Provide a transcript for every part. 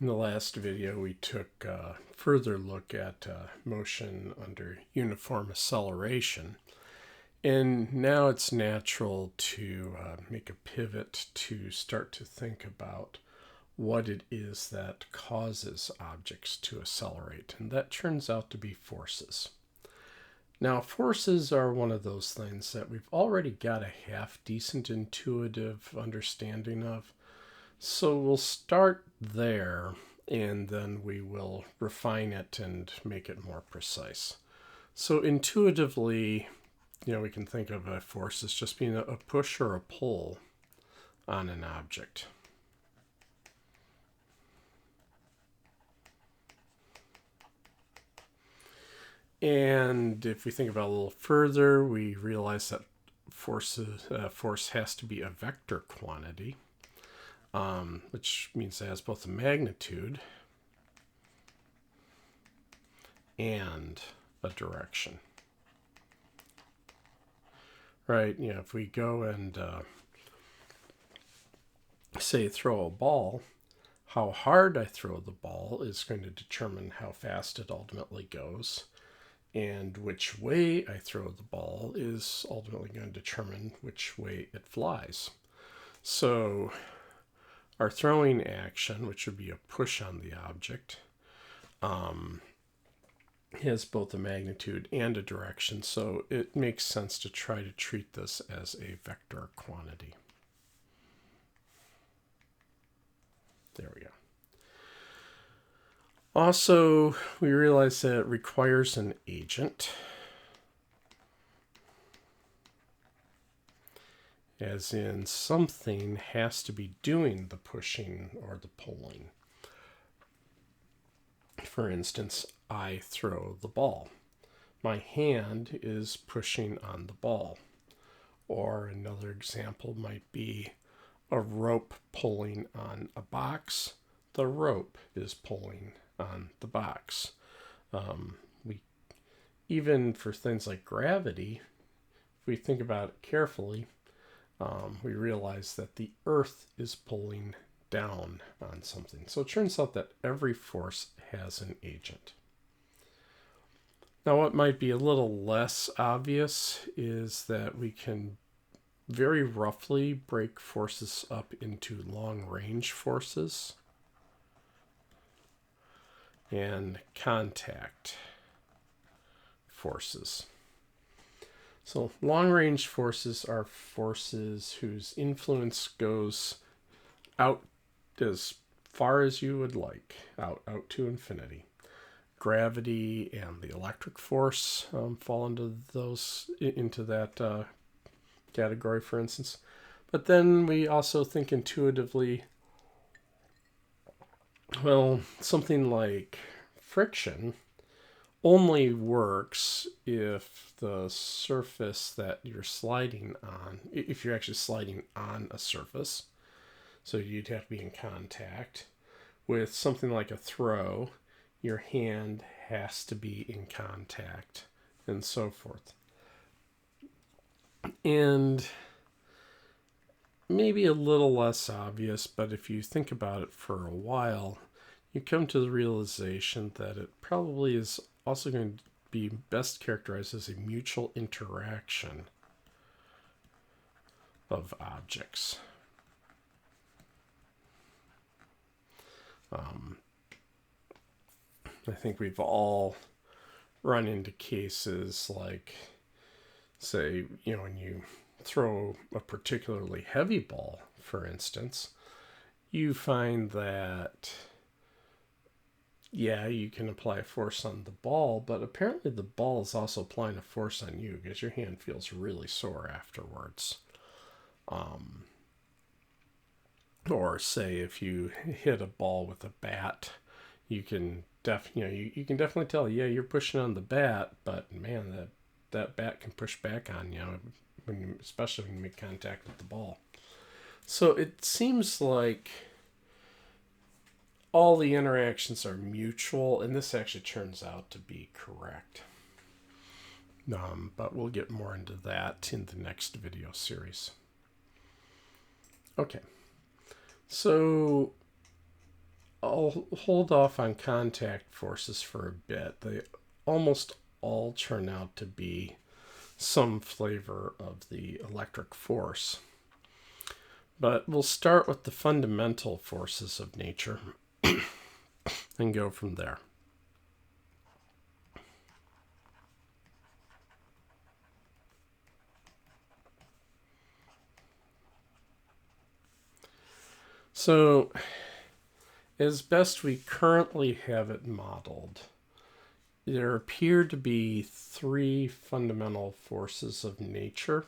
In the last video, we took a further look at motion under uniform acceleration. And now it's natural to make a pivot to start to think about what it is that causes objects to accelerate. And that turns out to be forces. Now, forces are one of those things that we've already got a half-decent intuitive understanding of. So we'll start there, and then we will refine it and make it more precise. So intuitively, we can think of a force as just being a push or a pull on an object. And if we think about it a little further, we realize that force has to be a vector quantity, which means it has both a magnitude and a direction. Right? If we go and say throw a ball, how hard I throw the ball is going to determine how fast it ultimately goes. And which way I throw the ball is ultimately going to determine which way it flies. So our throwing action, which would be a push on the object, has both a magnitude and a direction. So it makes sense to try to treat this as a vector quantity. There we go. Also, we realize that it requires an agent, as in something has to be doing the pushing or the pulling. For instance, I throw the ball. My hand is pushing on the ball. Or another example might be a rope pulling on a box. The rope is pulling on the box. Even for things like gravity, if we think about it carefully, we realize that the earth is pulling down on something. So it turns out that every force has an agent. Now, what might be a little less obvious is that we can very roughly break forces up into long-range forces and contact forces. So long-range forces are forces whose influence goes out as far as you would like, out to infinity. Gravity and the electric force fall into that category, for instance. But then we also think intuitively, something like friction only works if the surface that you're sliding on, if you're actually sliding on a surface, so you'd have to be in contact. With something like a throw, your hand has to be in contact, and so forth. And maybe a little less obvious, but if you think about it for a while, you come to the realization that it probably is also going to be best characterized as a mutual interaction of objects. I think we've all run into cases like, say, when you throw a particularly heavy ball, for instance, you find that you can apply a force on the ball, but apparently the ball is also applying a force on you because your hand feels really sore afterwards. Or say if you hit a ball with a bat, you can definitely tell, you're pushing on the bat, but man, that bat can push back on you, especially when you make contact with the ball. So it seems like all the interactions are mutual, and this actually turns out to be correct. But we'll get more into that in the next video series. Okay, so I'll hold off on contact forces for a bit. They almost all turn out to be some flavor of the electric force. But we'll start with the fundamental forces of nature and go from there. So, as best we currently have it modeled, there appear to be three fundamental forces of nature,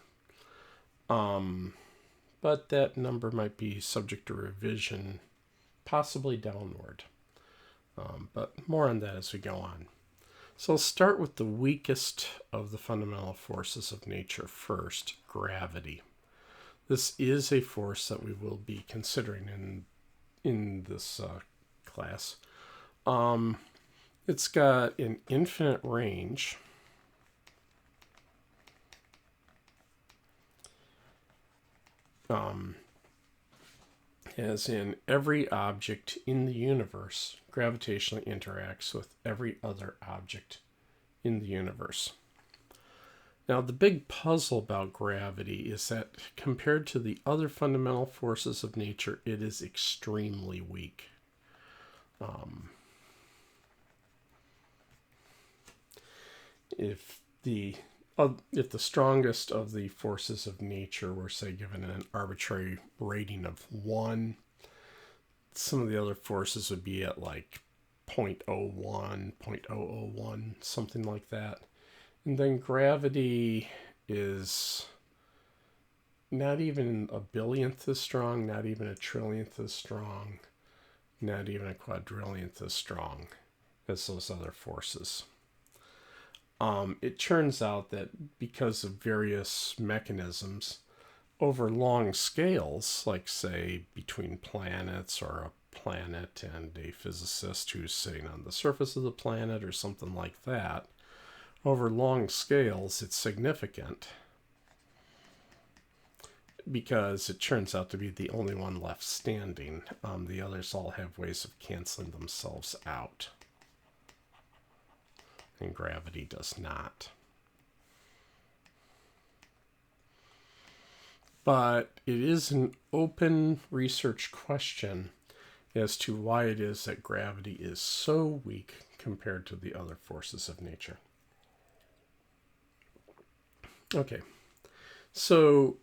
but that number might be subject to revision, possibly downward. But more on that as we go on. So I'll start with the weakest of the fundamental forces of nature first, gravity. This is a force that we will be considering in this class. It's got an infinite range. As in every object in the universe gravitationally interacts with every other object in the universe. Now, the big puzzle about gravity is that compared to the other fundamental forces of nature, it is extremely weak. If the strongest of the forces of nature were, say, given an arbitrary rating of 1, some of the other forces would be at like 0.01, 0.001, something like that. And then gravity is not even a billionth as strong, not even a trillionth as strong, not even a quadrillionth as strong as those other forces. It turns out that because of various mechanisms, over long scales, like say between planets or a planet and a physicist who's sitting on the surface of the planet or something like that, over long scales it's significant because it turns out to be the only one left standing. The others all have ways of canceling themselves out, and gravity does not. But it is an open research question as to why it is that gravity is so weak compared to the other forces of nature. Okay, so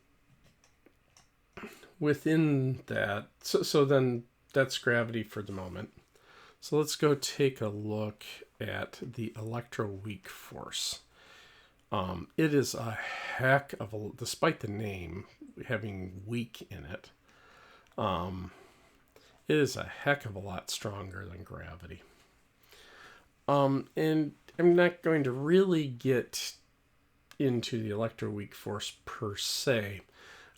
within that, so then that's gravity for the moment. So let's go take a look at the electroweak force. It is a heck of a, despite the name having weak in it, it is a heck of a lot stronger than gravity. And I'm not going to really get into the electroweak force per se.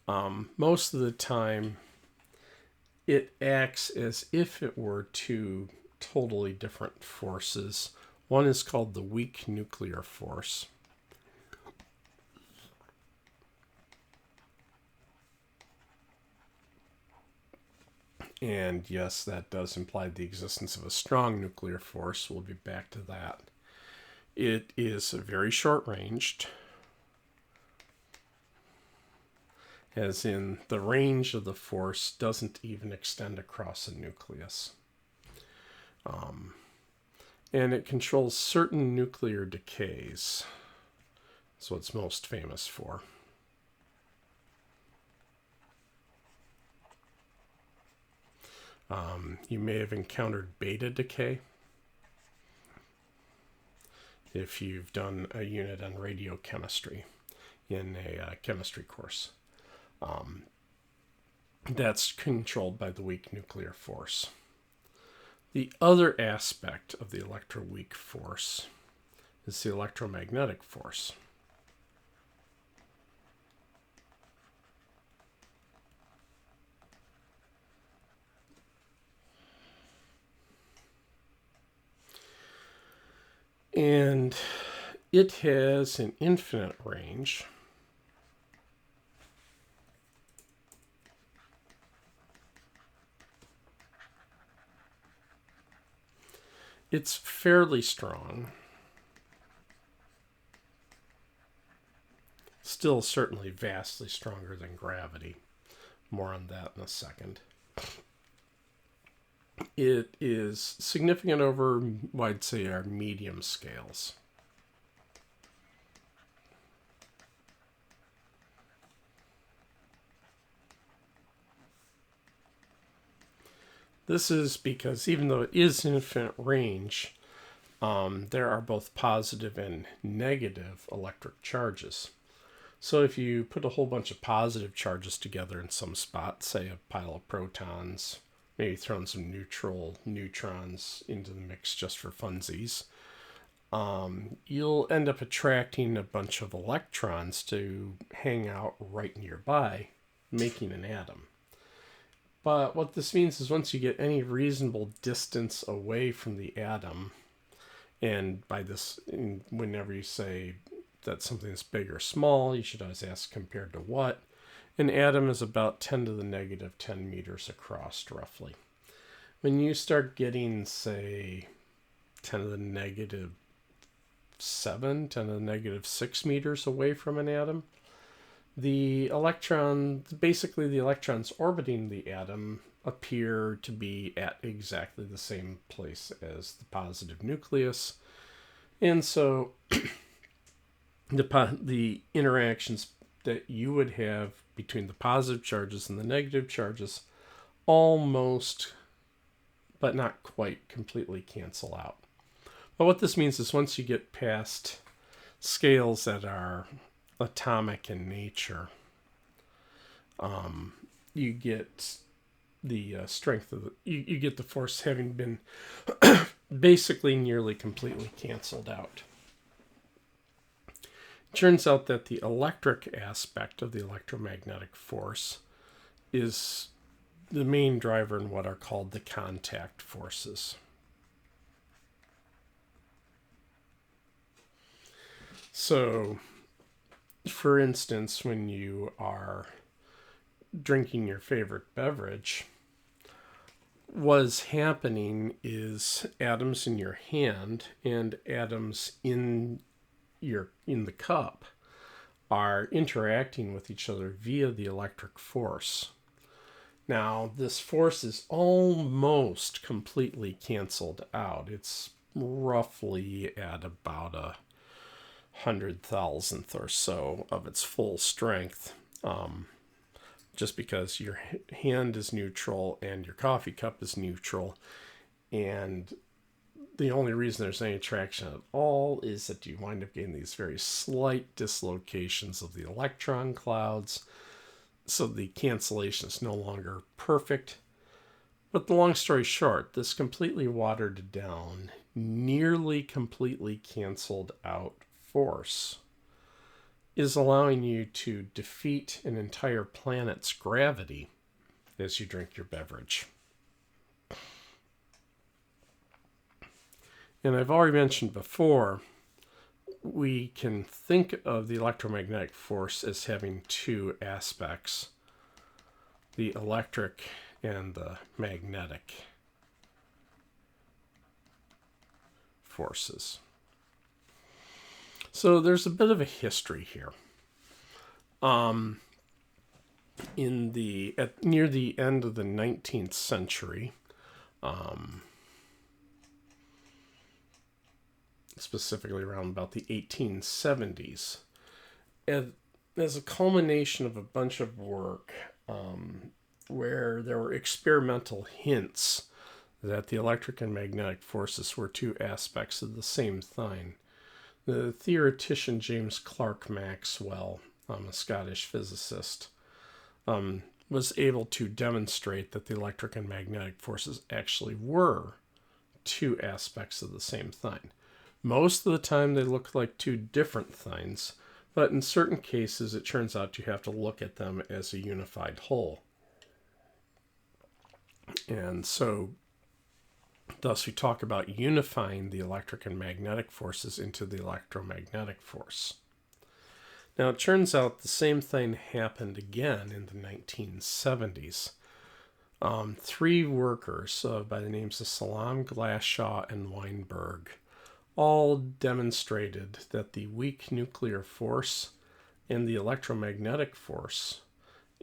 Most of the time, it acts as if it were two totally different forces. One is called the weak nuclear force. And yes, that does imply the existence of a strong nuclear force. We'll be back to that. It is very short-ranged, as in the range of the force doesn't even extend across a nucleus. And it controls certain nuclear decays. That's what it's most famous for. You may have encountered beta decay if you've done a unit on radiochemistry in a chemistry course. That's controlled by the weak nuclear force. The other aspect of the electroweak force is the electromagnetic force. And it has an infinite range. It's fairly strong. Still certainly vastly stronger than gravity. More on that in a second. It is significant over, I'd say, our medium scales. This is because even though it is infinite range, there are both positive and negative electric charges. So if you put a whole bunch of positive charges together in some spot, say a pile of protons, maybe throw in some neutral neutrons into the mix just for funsies, you'll end up attracting a bunch of electrons to hang out right nearby, making an atom. But what this means is once you get any reasonable distance away from the atom, and by this, whenever you say that something's big or small, you should always ask compared to what. An atom is about 10 to the negative 10 meters across, roughly. When you start getting, say, 10 to the negative 7, 10 to the negative 6 meters away from an atom, the electrons orbiting the atom appear to be at exactly the same place as the positive nucleus. And so the interactions that you would have between the positive charges and the negative charges almost, but not quite, completely cancel out. But what this means is once you get past scales that are atomic in nature, you get the strength of you get the force having been basically nearly completely canceled out. It turns out that the electric aspect of the electromagnetic force is the main driver in what are called the contact forces. So, for instance, when you are drinking your favorite beverage, what's happening is atoms in your hand and atoms in the cup are interacting with each other via the electric force. Now, this force is almost completely canceled out. It's roughly at about 100,000th or so of its full strength, just because your hand is neutral and your coffee cup is neutral, and the only reason there's any attraction at all is that you wind up getting these very slight dislocations of the electron clouds, so the cancellation is no longer perfect. But the long story short, this completely watered down, nearly completely canceled out force is allowing you to defeat an entire planet's gravity as you drink your beverage. And I've already mentioned before, we can think of the electromagnetic force as having two aspects: the electric and the magnetic forces. So there's a bit of a history here. Near the end of the 19th century, specifically around about the 1870s, as a culmination of a bunch of work where there were experimental hints that the electric and magnetic forces were two aspects of the same thing, the theoretician James Clerk Maxwell, a Scottish physicist, was able to demonstrate that the electric and magnetic forces actually were two aspects of the same thing. Most of the time they look like two different things, but in certain cases it turns out you have to look at them as a unified whole. And so thus we talk about unifying the electric and magnetic forces into the electromagnetic force. Now it turns out the same thing happened again in the 1970s. Three workers by the names of Salam, Glashaw, and Weinberg all demonstrated that the weak nuclear force and the electromagnetic force,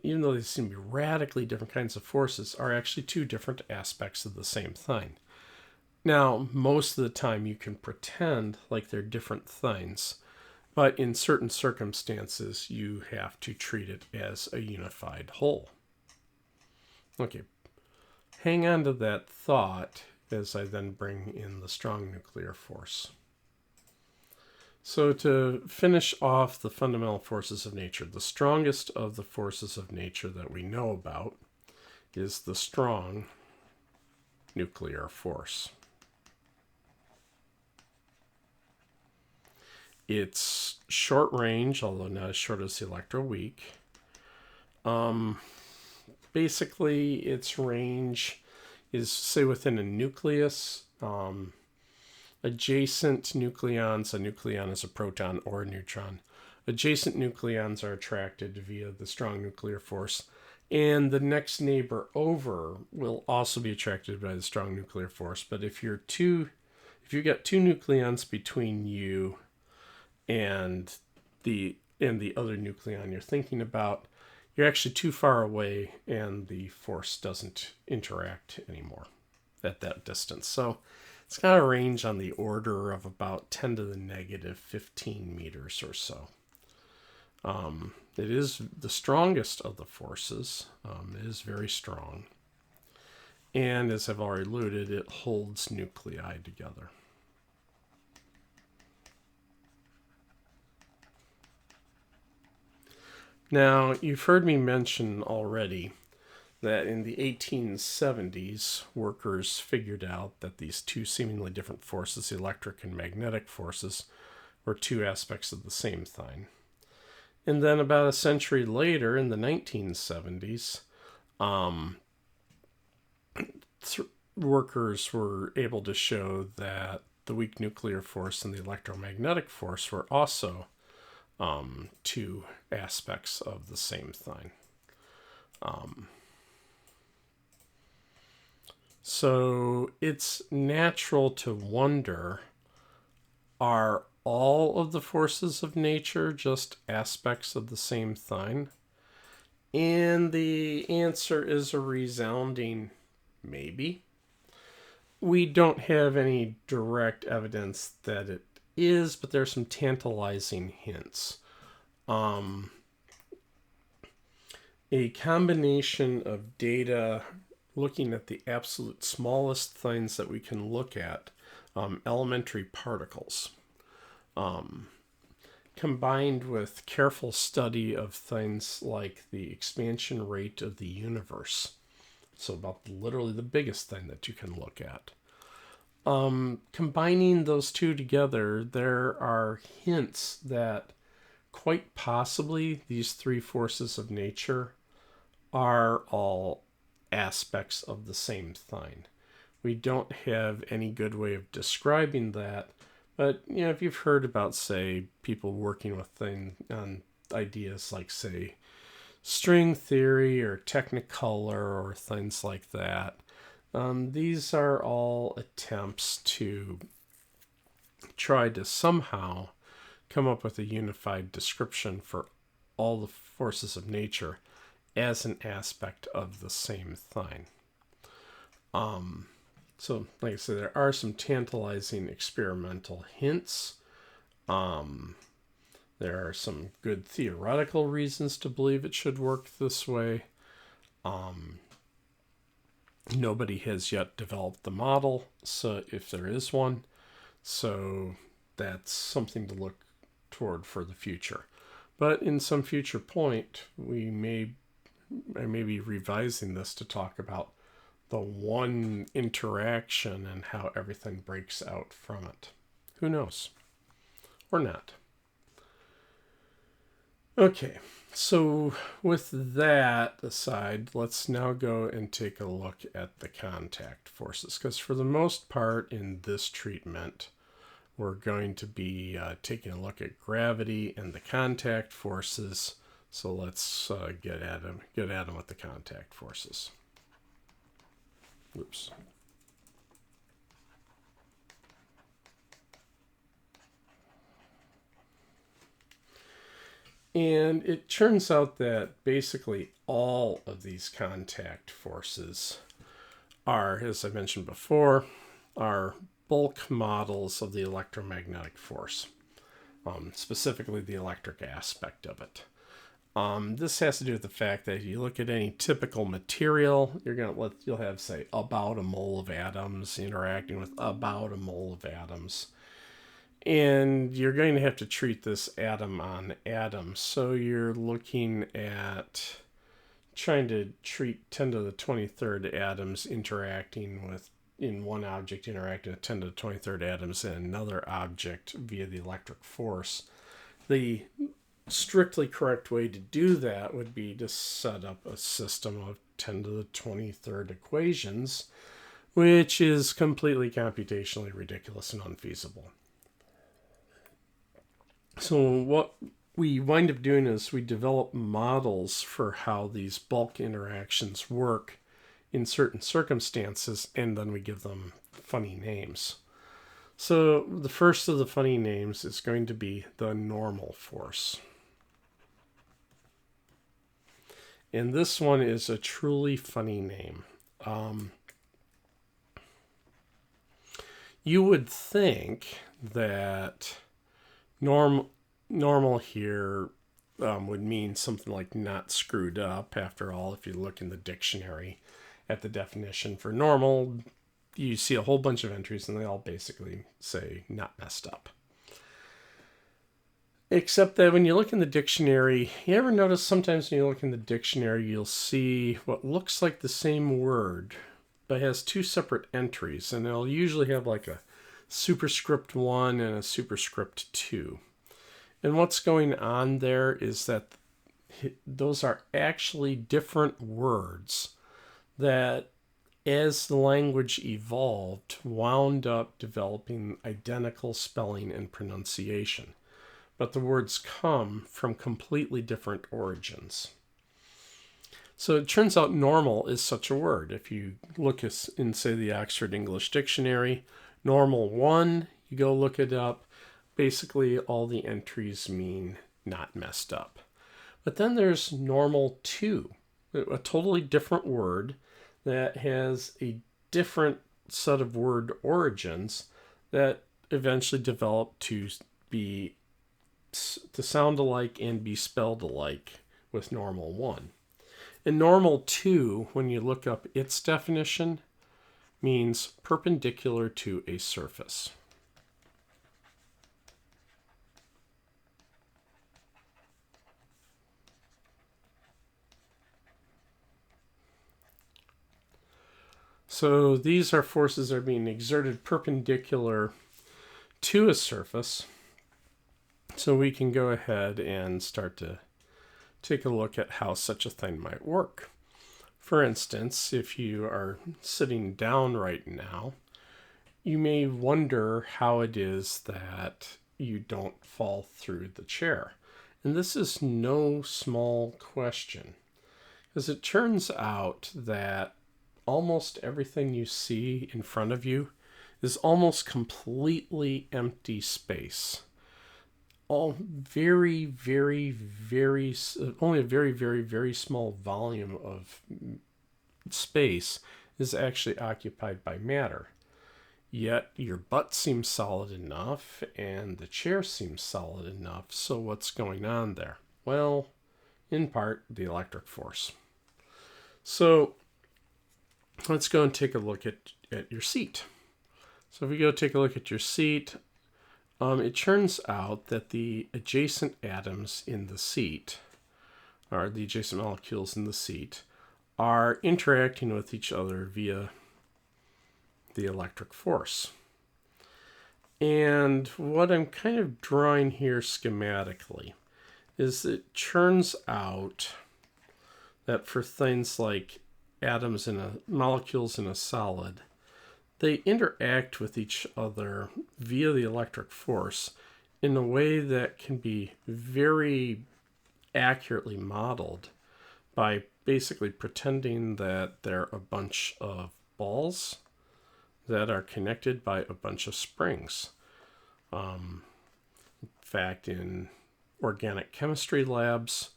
even though they seem to be radically different kinds of forces, are actually two different aspects of the same thing. Now, most of the time you can pretend like they're different things, but in certain circumstances you have to treat it as a unified whole. Okay, hang on to that thought as I then bring in the strong nuclear force. So to finish off the fundamental forces of nature, the strongest of the forces of nature that we know about is the strong nuclear force. It's short range, although not as short as the electroweak. Basically, its range is, say, within a nucleus. Adjacent nucleons, a nucleon is a proton or a neutron. Adjacent nucleons are attracted via the strong nuclear force, and the next neighbor over will also be attracted by the strong nuclear force. But if you've got two nucleons between you and the other nucleon you're thinking about, you're actually too far away and the force doesn't interact anymore at that distance. So it's got a range on the order of about 10 to the negative 15 meters or so. It is the strongest of the forces. It is very strong. And as I've already alluded, it holds nuclei together. Now, you've heard me mention already that in the 1870s, workers figured out that these two seemingly different forces, the electric and magnetic forces, were two aspects of the same thing. And then about a century later, in the 1970s, workers were able to show that the weak nuclear force and the electromagnetic force were also two aspects of the same thing. So it's natural to wonder, are all of the forces of nature just aspects of the same thing? And the answer is a resounding maybe. We don't have any direct evidence that it is, but there are some tantalizing hints. A combination of data looking at the absolute smallest things that we can look at, elementary particles, combined with careful study of things like the expansion rate of the universe. So about literally the biggest thing that you can look at. Combining those two together, there are hints that quite possibly these three forces of nature are all aspects of the same thing. We don't have any good way of describing that, but if you've heard about, say, people working with things on ideas like, say, string theory or Technicolor or things like that, these are all attempts to try to somehow come up with a unified description for all the forces of nature as an aspect of the same thing. So, like I said, there are some tantalizing experimental hints. There are some good theoretical reasons to believe it should work this way. Nobody has yet developed the model, so if there is one, so that's something to look toward for the future. But in some future point, I may be revising this to talk about the one interaction and how everything breaks out from it. Who knows? Or not. Okay, so with that aside, let's now go and take a look at the contact forces, because for the most part in this treatment, we're going to be taking a look at gravity and the contact forces. So let's get at them with the contact forces. Oops. And it turns out that basically all of these contact forces are, as I mentioned before, are bulk models of the electromagnetic force, specifically the electric aspect of it. This has to do with the fact that if you look at any typical material, you'll have, say, about a mole of atoms interacting with about a mole of atoms. And you're going to have to treat this atom on atom. So you're looking at trying to treat 10 to the 23rd atoms interacting with, in one object, interacting with 10 to the 23rd atoms in another object via the electric force. The strictly correct way to do that would be to set up a system of 10 to the 23rd equations, which is completely computationally ridiculous and unfeasible. So what we wind up doing is we develop models for how these bulk interactions work in certain circumstances, and then we give them funny names. So the first of the funny names is going to be the normal force. And this one is a truly funny name. You would think that normal here would mean something like not screwed up. After all, if you look in the dictionary at the definition for normal, you see a whole bunch of entries and they all basically say not messed up. Except that when you look in the dictionary, you ever notice sometimes when you look in the dictionary, you'll see what looks like the same word, but has two separate entries, and it'll usually have like a superscript 1 and a superscript 2. And what's going on there is that those are actually different words that, as the language evolved, wound up developing identical spelling and pronunciation. But the words come from completely different origins. So it turns out normal is such a word. If you look in, say, the Oxford English Dictionary, normal 1, you go look it up, basically all the entries mean not messed up. But then there's normal 2, a totally different word that has a different set of word origins that eventually developed to sound alike and be spelled alike with normal 1. And normal 2, when you look up its definition, means perpendicular to a surface. So these are forces that are being exerted perpendicular to a surface. So we can go ahead and start to take a look at how such a thing might work. For instance, if you are sitting down right now, you may wonder how it is that you don't fall through the chair. And this is no small question, because it turns out that almost everything you see in front of you is almost completely empty space. All very, very, very, only a very, very, very small volume of space is actually occupied by matter. Yet your butt seems solid enough and the chair seems solid enough. So what's going on there? Well, in part, the electric force. So let's go and take a look at your seat. So if we go take a look at your seat, it turns out that the adjacent atoms in the seat, or the adjacent molecules in the seat, are interacting with each other via the electric force. And what I'm kind of drawing here schematically is it turns out that for things like molecules in a solid, they interact with each other via the electric force in a way that can be very accurately modeled by basically pretending that they're a bunch of balls that are connected by a bunch of springs. In fact, in organic chemistry labs,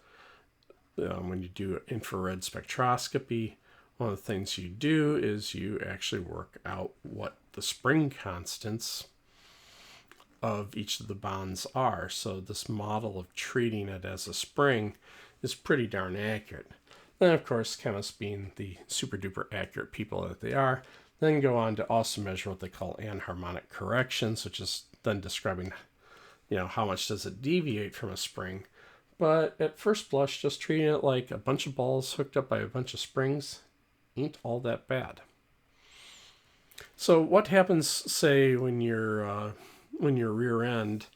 when you do infrared spectroscopy, one of the things you do is you actually work out what the spring constants of each of the bonds are. So this model of treating it as a spring is pretty darn accurate. Then, of course, chemists, being the super duper accurate people that they are, then go on to also measure what they call anharmonic corrections, which is then describing, how much does it deviate from a spring. But at first blush, just treating it like a bunch of balls hooked up by a bunch of springs ain't all that bad. So what happens, say, when your rear end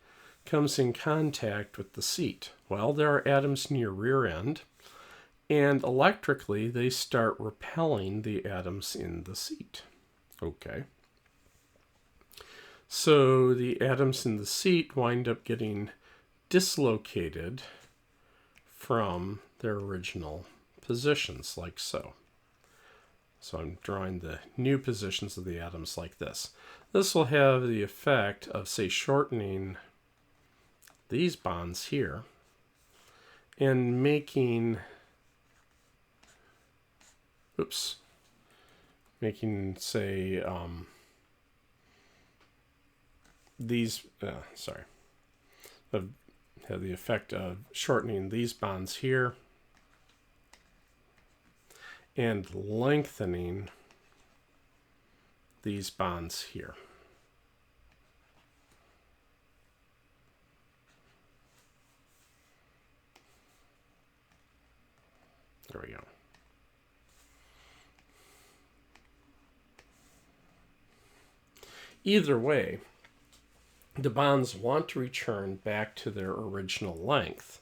comes in contact with the seat? Well, there are atoms in your rear end, and electrically they start repelling the atoms in the seat. Okay. So the atoms in the seat wind up getting dislocated from their original positions, like so. So I'm drawing the new positions of the atoms like this. This will have the effect of, say, shortening these bonds here and making, say, these, have the effect of shortening these bonds here and lengthening these bonds here. There we go. Either way, the bonds want to return back to their original length.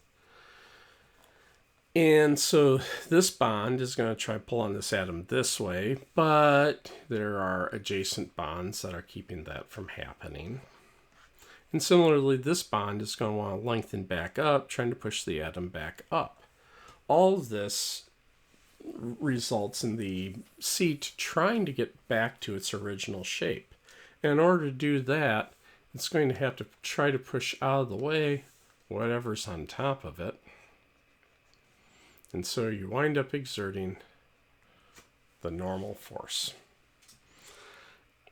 And so this bond is going to try to pull on this atom this way, but there are adjacent bonds that are keeping that from happening. And similarly, this bond is going to want to lengthen back up, trying to push the atom back up. All of this results in the seat trying to get back to its original shape. And in order to do that, it's going to have to try to push out of the way whatever's on top of it. And so you wind up exerting the normal force.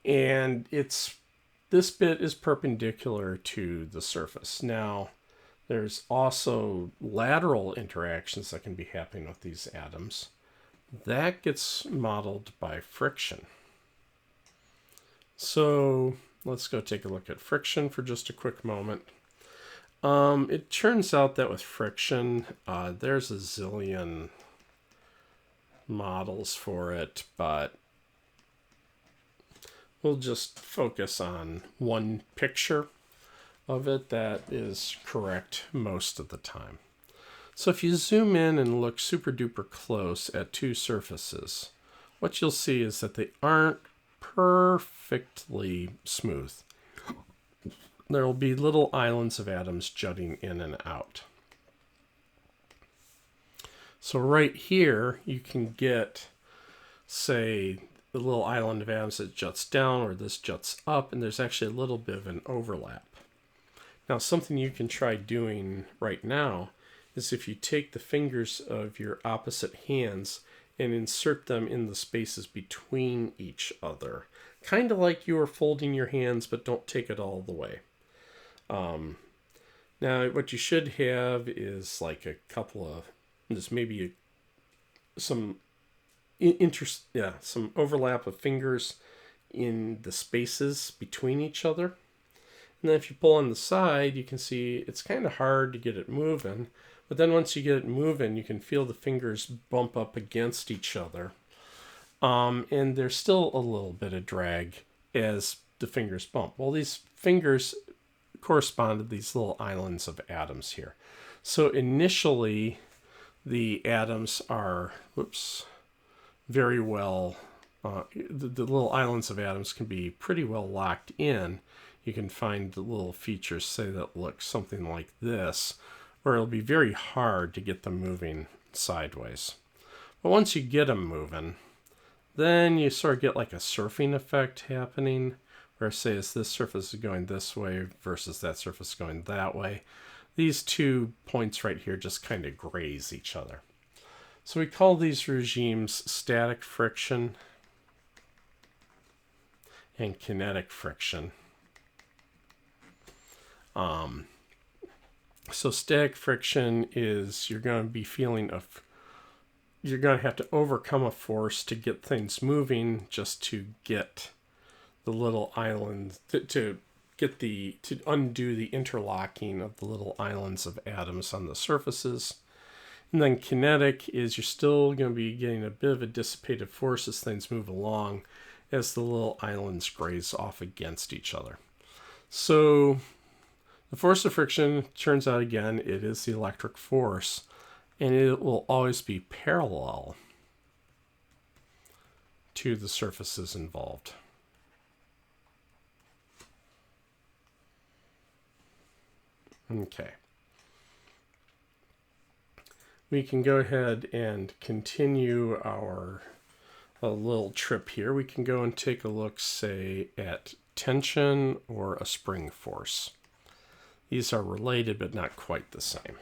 And this bit is perpendicular to the surface. Now, there's also lateral interactions that can be happening with these atoms. That gets modeled by friction. So let's go take a look at friction for just a quick moment. It turns out that with friction, there's a zillion models for it, but we'll just focus on one picture of it that is correct most of the time. So if you zoom in and look super duper close at two surfaces, what you'll see is that they aren't perfectly smooth. There will be little islands of atoms jutting in and out. So right here, you can get, say, the little island of atoms that juts down, or this juts up, and there's actually a little bit of an overlap. Now, something you can try doing right now is if you take the fingers of your opposite hands and insert them in the spaces between each other. Kind of like you are folding your hands, but don't take it all the way. Now, what you should have is like a couple of, just maybe some overlap of fingers in the spaces between each other. And then if you pull on the side, you can see it's kind of hard to get it moving. But then once you get it moving, you can feel the fingers bump up against each other. And there's still a little bit of drag as the fingers bump. Well, these fingers correspond to these little islands of atoms here. So initially, the atoms are, very well, the little islands of atoms can be pretty well locked in. You can find the little features, say, that look something like this, where it'll be very hard to get them moving sideways. But once you get them moving, then you sort of get like a surfing effect happening, where say as this surface is going this way versus that surface going that way. These 2 points right here just kind of graze each other. So we call these regimes static friction and kinetic friction. So static friction is you're going to have to overcome a force to get things moving, just to get the little islands to undo the interlocking of the little islands of atoms on the surfaces. And then kinetic is you're still going to be getting a bit of a dissipative force as things move along, as the little islands graze off against each other. So the force of friction, turns out again, it is the electric force, and it will always be parallel to the surfaces involved. Okay. We can go ahead and continue our little trip here. We can go and take a look, say, at tension or a spring force. These are related, but not quite the same.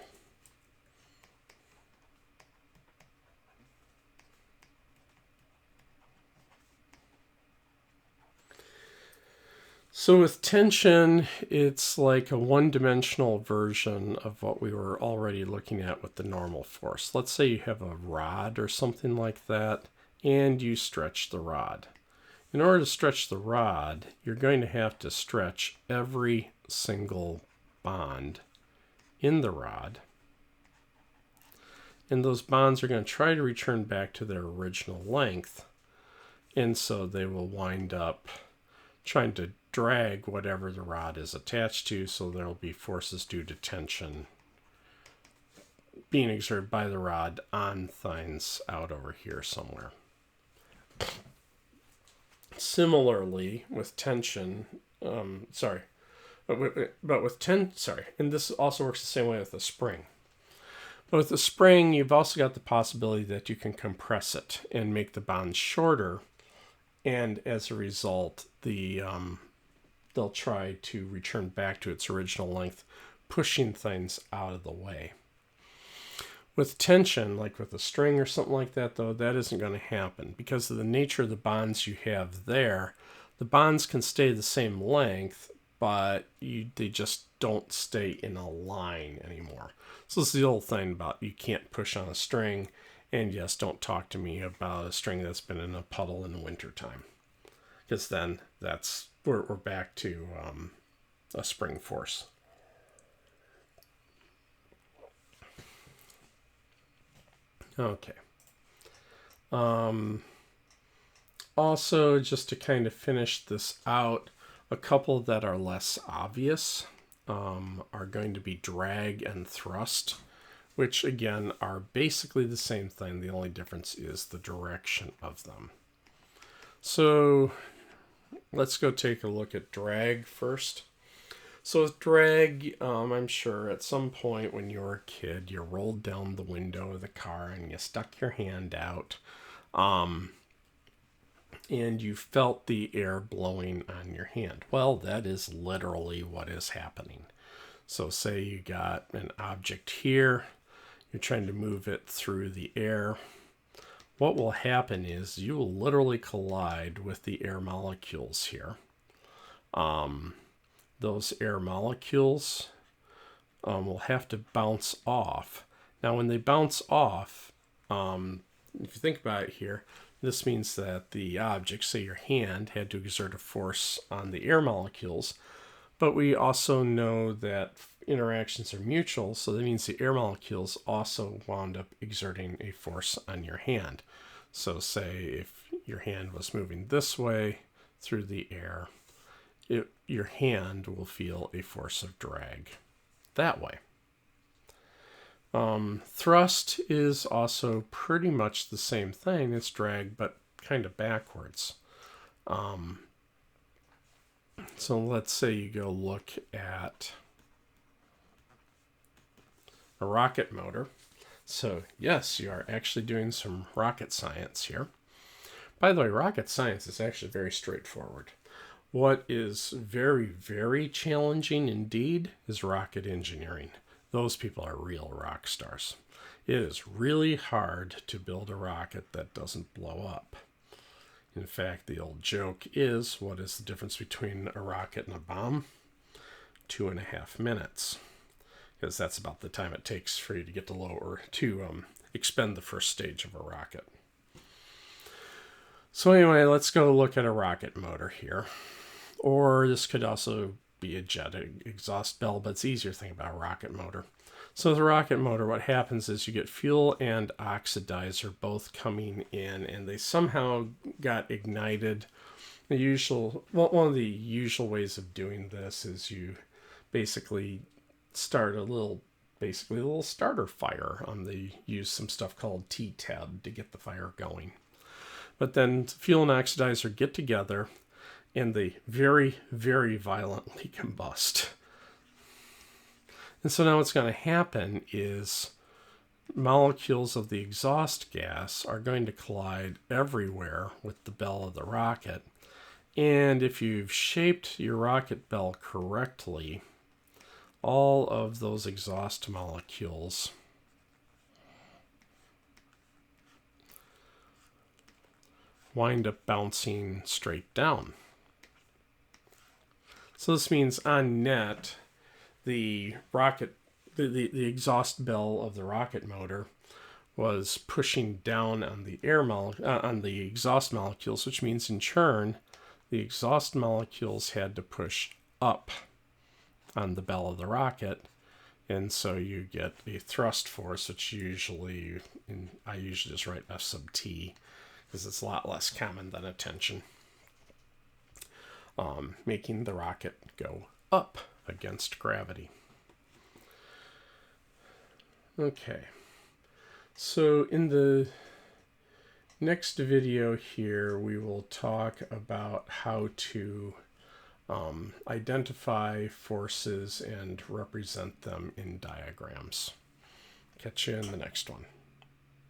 So with tension, it's like a one-dimensional version of what we were already looking at with the normal force. Let's say you have a rod or something like that, and you stretch the rod. In order to stretch the rod, you're going to have to stretch every single bond in the rod. And those bonds are going to try to return back to their original length. And so they will wind up trying to drag whatever the rod is attached to, so there will be forces due to tension being exerted by the rod on things out over here somewhere. Similarly, with tension, and this also works the same way with a spring. But with a spring, you've also got the possibility that you can compress it and make the bonds shorter, and as a result, they'll try to return back to its original length, pushing things out of the way. With tension, like with a string or something like that, though, that isn't going to happen. Because of the nature of the bonds you have there, the bonds can stay the same length, but they just don't stay in a line anymore. So this is the old thing about you can't push on a string, and yes, don't talk to me about a string that's been in a puddle in the wintertime. Because then we're back to a spring force. Okay. Also, just to kind of finish this out, a couple that are less obvious are going to be drag and thrust, which again are basically the same thing. The only difference is the direction of them. So let's go take a look at drag first. So with drag, I'm sure at some point when you were a kid, you rolled down the window of the car and you stuck your hand out, and you felt the air blowing on your hand. Well, that is literally what is happening. So say you got an object here, you're trying to move it through the air. What will happen is you will literally collide with the air molecules here. Those air molecules will have to bounce off. Now, when they bounce off, if you think about it here, this means that the object, say your hand, had to exert a force on the air molecules. But we also know that interactions are mutual, so that means the air molecules also wound up exerting a force on your hand. So say if your hand was moving this way through the air, your hand will feel a force of drag that way. Thrust is also pretty much the same thing. It's drag, but kind of backwards. So let's say you go look at a rocket motor. So yes, you are actually doing some rocket science here. By the way, rocket science is actually very straightforward. What is very, very challenging indeed is rocket engineering. Those people are real rock stars. It is really hard to build a rocket that doesn't blow up. In fact, the old joke is, what is the difference between a rocket and a bomb? 2.5 minutes. Because that's about the time it takes for you to get to expend the first stage of a rocket. So anyway, let's go look at a rocket motor here. Or this could also be a jet exhaust bell, but it's easier to think about a rocket motor. So with a rocket motor, what happens is you get fuel and oxidizer both coming in, and they somehow got ignited. One of the usual ways of doing this is you basically start a little starter fire. They use some stuff called T-tab to get the fire going. But then fuel and oxidizer get together, and they very, very violently combust. And so now what's going to happen is molecules of the exhaust gas are going to collide everywhere with the bell of the rocket. And if you've shaped your rocket bell correctly, all of those exhaust molecules wind up bouncing straight down. So this means on net, the exhaust bell of the rocket motor was pushing down on the on the exhaust molecules, which means in turn, the exhaust molecules had to push up on the bell of the rocket, and so you get a thrust force, which I usually just write F sub T because it's a lot less common than a tension, making the rocket go up against gravity. Okay, so in the next video here, we will talk about how to identify forces and represent them in diagrams. Catch you in the next one.